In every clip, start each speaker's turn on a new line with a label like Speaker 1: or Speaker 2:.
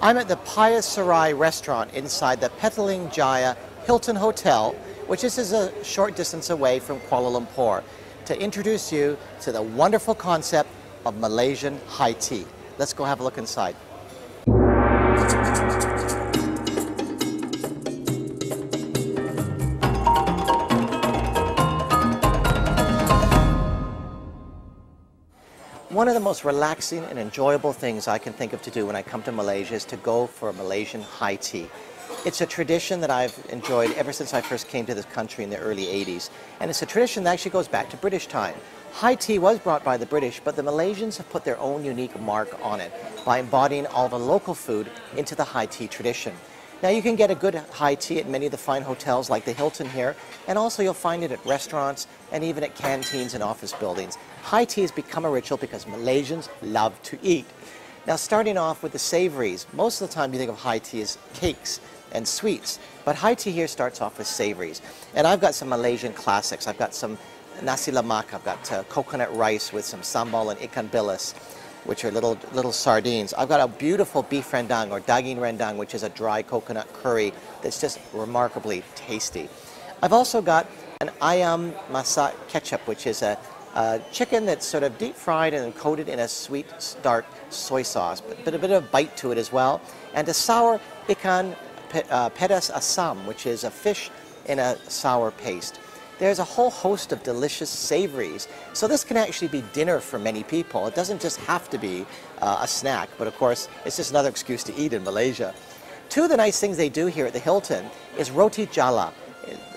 Speaker 1: I'm at the Paya Serai restaurant inside the Petaling Jaya Hilton Hotel, which is a short distance away from Kuala Lumpur, to introduce you to the wonderful concept of Malaysian high tea. Let's go have a look inside. One of the most relaxing and enjoyable things I can think of to do when I come to Malaysia is to go for a Malaysian high tea. It's a tradition that I've enjoyed ever since I first came to this country in the early 80s. And it's a tradition that actually goes back to British time. High tea was brought by the British, but the Malaysians have put their own unique mark on it by embodying all the local food into the high tea tradition. Now you can get a good high tea at many of the fine hotels like the Hilton here, and also you'll find it at restaurants and even at canteens and office buildings. High tea has become a ritual because Malaysians love to eat. Now starting off with the savories, most of the time you think of high tea as cakes and sweets, but high tea here starts off with savories. And I've got some Malaysian classics. I've got some nasi lemak, I've got coconut rice with some sambal and ikan bilis, which are little sardines. I've got a beautiful beef rendang or daging rendang, which is a dry coconut curry that's just remarkably tasty. I've also got an ayam masak ketchup, which is a chicken that's sort of deep fried and coated in a sweet dark soy sauce, but a bit of a bite to it as well. And a sour ikan pedas asam, which is a fish in a sour paste. There's a whole host of delicious savories. So this can actually be dinner for many people. It doesn't just have to be a snack, but of course, it's just another excuse to eat in Malaysia. Two of the nice things they do here at the Hilton is roti jala.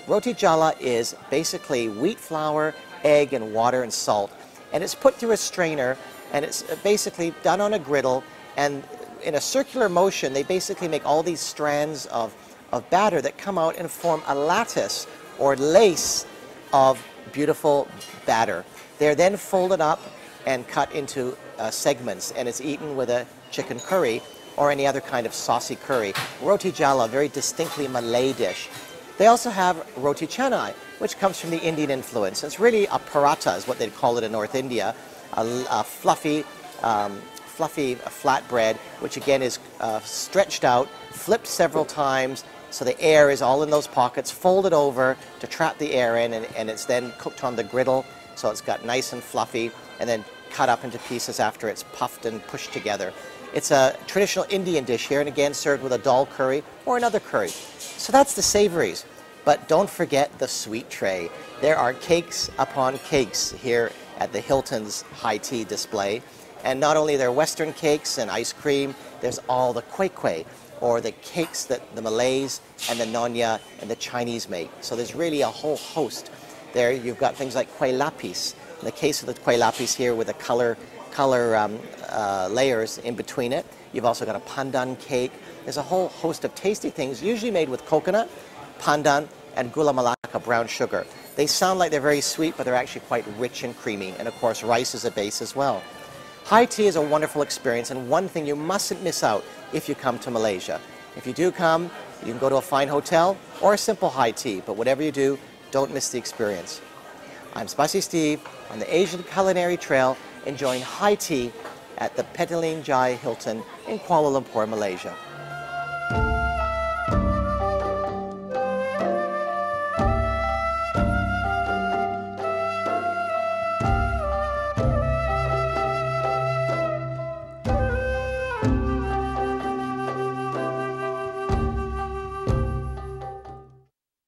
Speaker 1: Roti jala is basically wheat flour, egg, and water and salt. And it's put through a strainer, and it's basically done on a griddle. And in a circular motion, they basically make all these strands of batter that come out and form a lattice or lace of beautiful batter. They're then folded up and cut into segments, and it's eaten with a chicken curry or any other kind of saucy curry. Roti jala, a very distinctly Malay dish. They also have roti canai, which comes from the Indian influence. It's really a paratha, is what they'd call it in North India, a fluffy flatbread, which again is stretched out, flipped several times, so the air is all in those pockets, folded over to trap the air in, and it's then cooked on the griddle, so it's got nice and fluffy, and then cut up into pieces after it's puffed and pushed together. It's a traditional Indian dish here, and again served with a dal curry or another curry. So that's the savories. But don't forget the sweet tray. There are cakes upon cakes here at the Hilton's high tea display. And not only are there Western cakes and ice cream, there's all the kueh, or the cakes that the Malays and the Nonya and the Chinese make. So there's really a whole host. There you've got things like kueh lapis. In the case of the kueh lapis here with the color layers in between it. You've also got a pandan cake. There's a whole host of tasty things, usually made with coconut, pandan, and gula melaka, brown sugar. They sound like they're very sweet, but they're actually quite rich and creamy. And of course, rice is a base as well. High tea is a wonderful experience, and one thing you mustn't miss out if you come to Malaysia. If you do come, you can go to a fine hotel or a simple high tea, but whatever you do, don't miss the experience. I'm Spicy Steve on the Asian Culinary Trail, enjoying high tea at the Petaling Jaya Hilton in Kuala Lumpur, Malaysia.